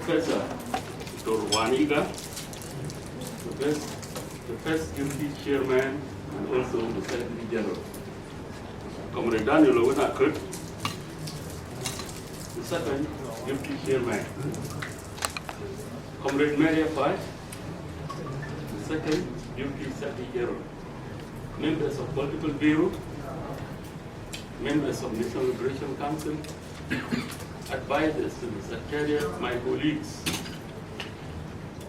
Professor Waniga, the first deputy chairman and also the Secretary General. Comrade Daniel Owinakut, the second deputy chairman. Comrade Maria Pai, the second deputy secretary general. Members of Political Bureau, members of National Liberation Council, advisors to the Secretariat, my colleagues,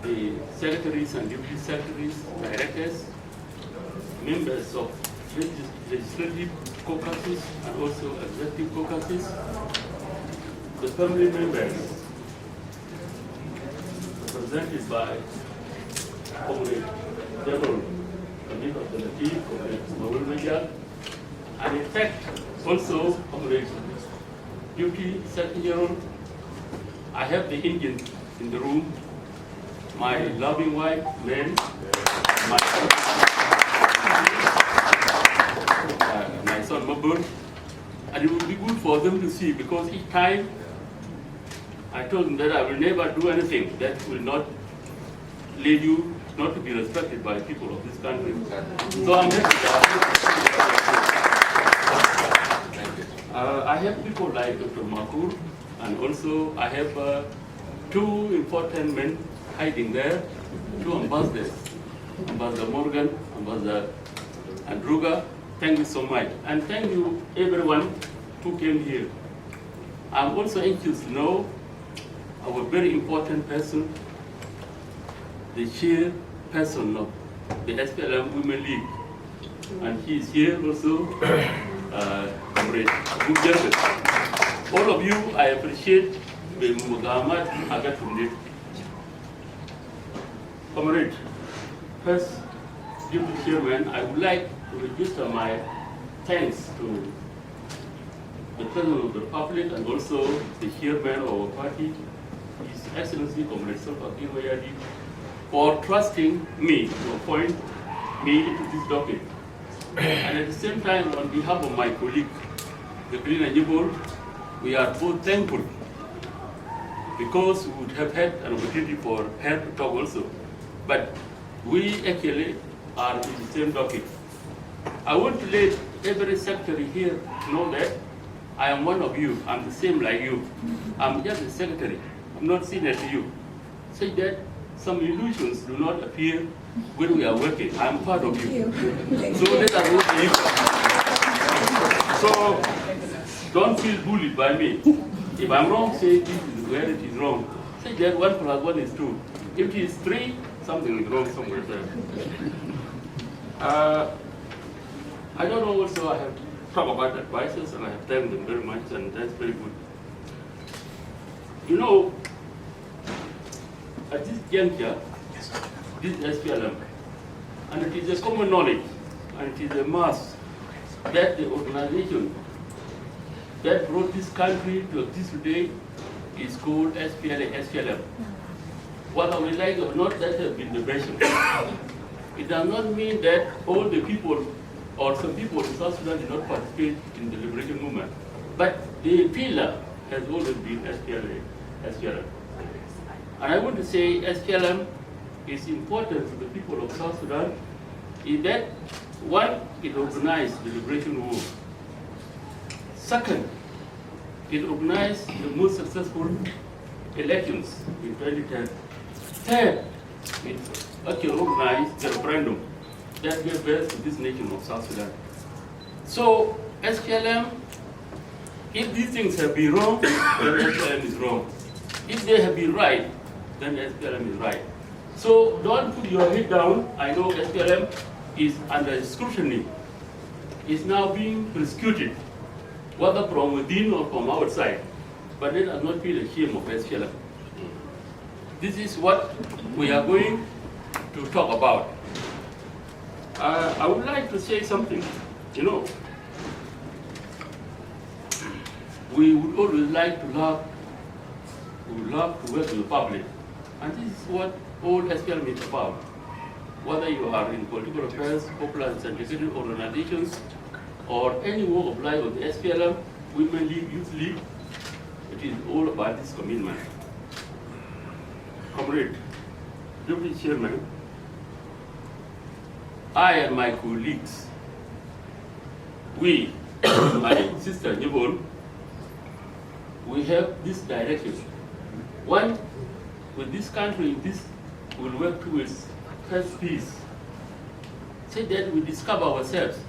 the secretaries and deputy secretaries, directors, members of legislative caucuses and also executive caucuses, the family members represented by Comrade General Committee of the Latif, Comrade Bol Makueng Yuol, and in fact also Comrade Deputy Secretary General. I have the Indian in the room, my loving wife, Mary, my son Mabur, and it would be good for them to see, because each time I told them that I will never do anything that will not lead you not to be respected by people of this country. So I'm happy. I have people like Dr. Makur, and also I have two important men hiding there, two ambassadors, Ambassador Morgan, Ambassador Andruga. Thank you so much. And thank you everyone who came here. I'm also anxious to know our very important person, the chairperson of the SPLM Women League. And he is here also, Comrade Mujerbe. All of you, I appreciate the Mugamat Agatunde. Comrade, first, Deputy Chairman, I would like to register my thanks to the President of the Republic and also the Chairman of our party, His Excellency Comrade Salva-Kiir Mayadi, for trusting me to appoint me into this docket. And at the same time, on behalf of my colleague, the Green Yuol, we are both thankful because we would have had an opportunity for her to talk also. But we actually are in the same docket. I want to let every secretary here know that I am one of you. I'm the same like you. I'm just a secretary. I'm not senior to you. So that some illusions do not appear when we are working. I'm part of you. So let us work. So don't feel bullied by me. If I'm wrong, say this is where it is wrong. Say that 1 + 1 is 2. If it is 3, something is wrong somewhere there. I don't know also, I have talked about advisors and I have thanked them very much, and that's very good. You know, at this juncture, this is SPLM, and it is a common knowledge, and it is a must that the organization that brought this country to exist today is called SPLM. Whether we like it or not, that has been the version. It does not mean that all the people or some people in South Sudan did not participate in the liberation movement. But the pillar has always been SPLM. And I want to say SPLM is important to the people of South Sudan in that, one, it organized the liberation war. Second, it organized the most successful elections in 2010. Third, it actually organized the referendum that gave birth to this nation of South Sudan. So SPLM, if these things have been wrong, then SPLM is wrong. If they have been right, then SPLM is right. So don't put your head down. I know SPLM is under scrutiny. It's now being persecuted, whether from within or from outside. But let us not feel ashamed of SPLM. This is what we are going to talk about. I would like to say something. You know, we would always like to love, we would love to work with the public. And this is what all SPLM is about. Whether you are in political affairs, popular and syndicated organizations, or any walk of life of the SPLM, Women League, Youth League, it is all about this commitment. Comrade, Deputy Chairman, I and my colleagues, we, my sister Yvonne, we have this directive. One, with this country, this will work towards first peace. Say that we discover ourselves.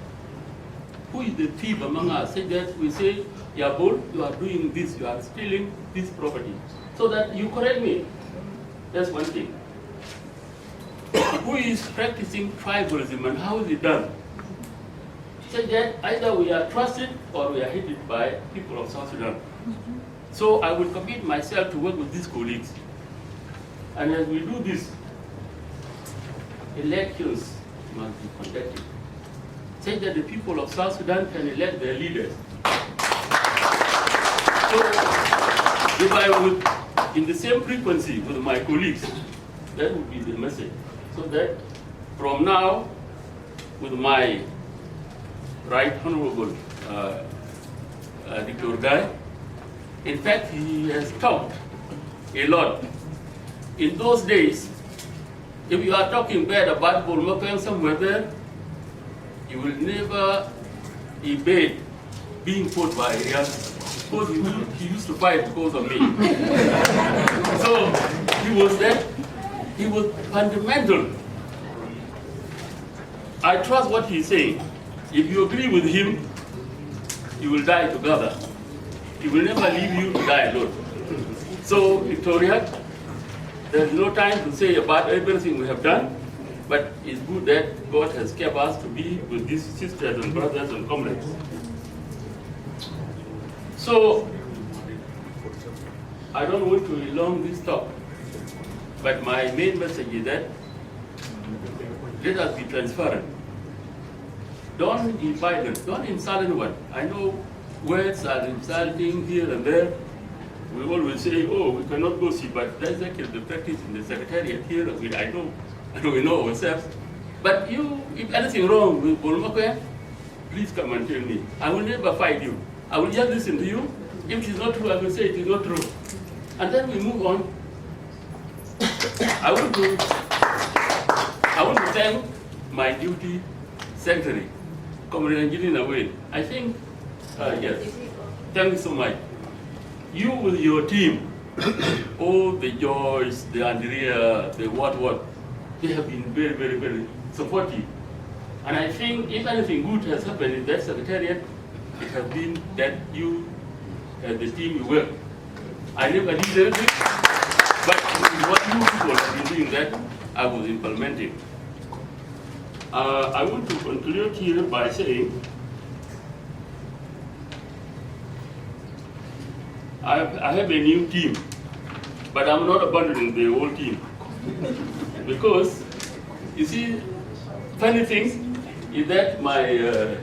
Who is the thief among us? Say that we say, yeah, Bol, you are doing this, you are stealing this property. So that you correct me. That's one thing. Who is practicing tribalism and how is it done? Say that either we are trusted or we are hated by people of South Sudan. So I will commit myself to work with these colleagues. And as we do this, elections must be conducted. Say that the people of South Sudan can elect their leaders. So if I would, in the same frequency with my colleagues, that would be the message. So that from now, with my right honorable Dr. Guy, in fact, he has talked a lot. In those days, if you are talking bad about Bol Makueng somewhere there, you will never evade being fought by Arias, because he used to fight because of me. So he was fundamental. I trust what he's saying. If you agree with him, you will die together. He will never leave you to die alone. So, Victoria, there's no time to say about everything we have done, but it's good that God has kept us to be with these sisters and brothers and comrades. So, I don't want to elong this talk, but my main message is that let us be transparent. Don't be violent, don't insult anyone. I know words are insulting here and there. We always say, oh, we cannot go see, but that's actually the practice in the secretariat here. I know we know ourselves. But you, if anything wrong with Bol Makueng, please come and tell me. I will never fight you. I will just listen to you. If it is not true, I will say it is not true. And then we move on. I want to thank my duty secretary, Comrade Angelina Wayne. I think, yes, thank you so much. You with your team, all the Joyce, the Andrea, the what, they have been very, very, very supportive. And I think if anything good has happened in that secretariat, it has been that you and the team you work. I never did anything, but what you people have been doing that, I was implementing. I want to conclude here by saying, I have a new team, but I'm not abandoning the old team. Because, you see, funny thing is that my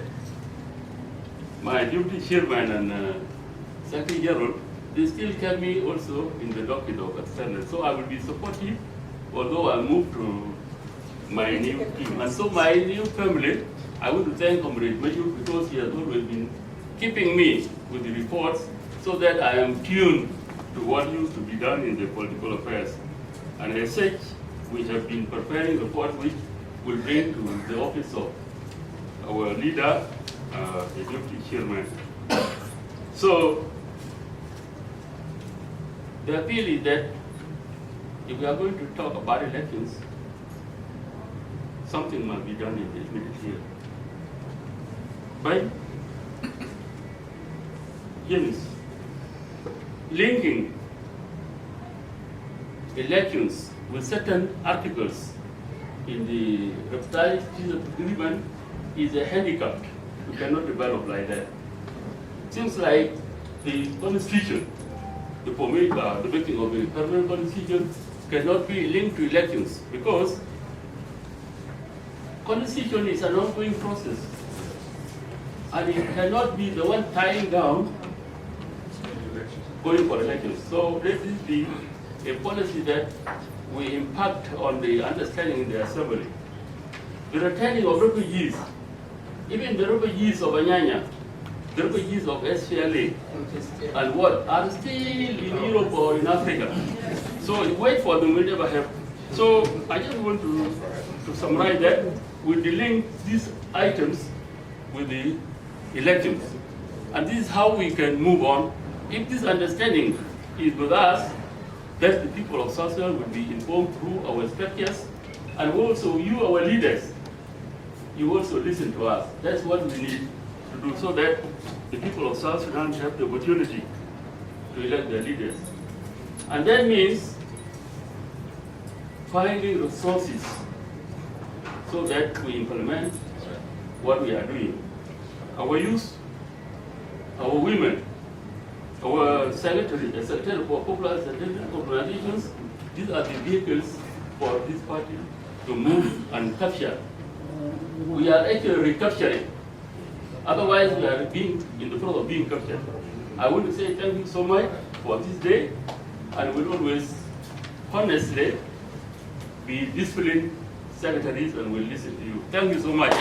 deputy chairman and Secretary General, they still kept me also in the docket of external. So I will be supportive, although I moved to my new team. And so my new family, I want to thank Comrade Mayu because he has always been keeping me with the reports so that I am tuned to what used to be done in the political affairs. And as such, we have been preparing reports which will bring to the office of our leader, the deputy chairman. So, the appeal is that if we are going to talk about elections, something must be done in the immediate year. By James, linking elections with certain articles in the revised peace agreement is a handicap. We cannot develop like that. Seems like the constitution, the making of a permanent constitution cannot be linked to elections because constitution is an ongoing process and it cannot be the one tying down going for elections. So let this be a policy that we impact on the understanding in the assembly. The returning of refugees, even the refugees of Anyanya, the refugees of SPLM, and what are still in Europe or in Africa. So you wait for them will never happen. So I just want to summarize that we link these items with the elections. And this is how we can move on. If this understanding is with us, that the people of South Sudan will be informed through our structures, and also you, our leaders, you also listen to us. That's what we need to do so that the people of South Sudan have the opportunity to elect their leaders. And that means finding resources so that we implement what we are doing. Our youth, our women, our secretary for popular organizations, these are the vehicles for this party to move and capture. We are actually recapturing. Otherwise, we are being in the process of being captured. I want to say thank you so much for this day, and we'll always honestly be disciplined secretaries and we'll listen to you. Thank you so much.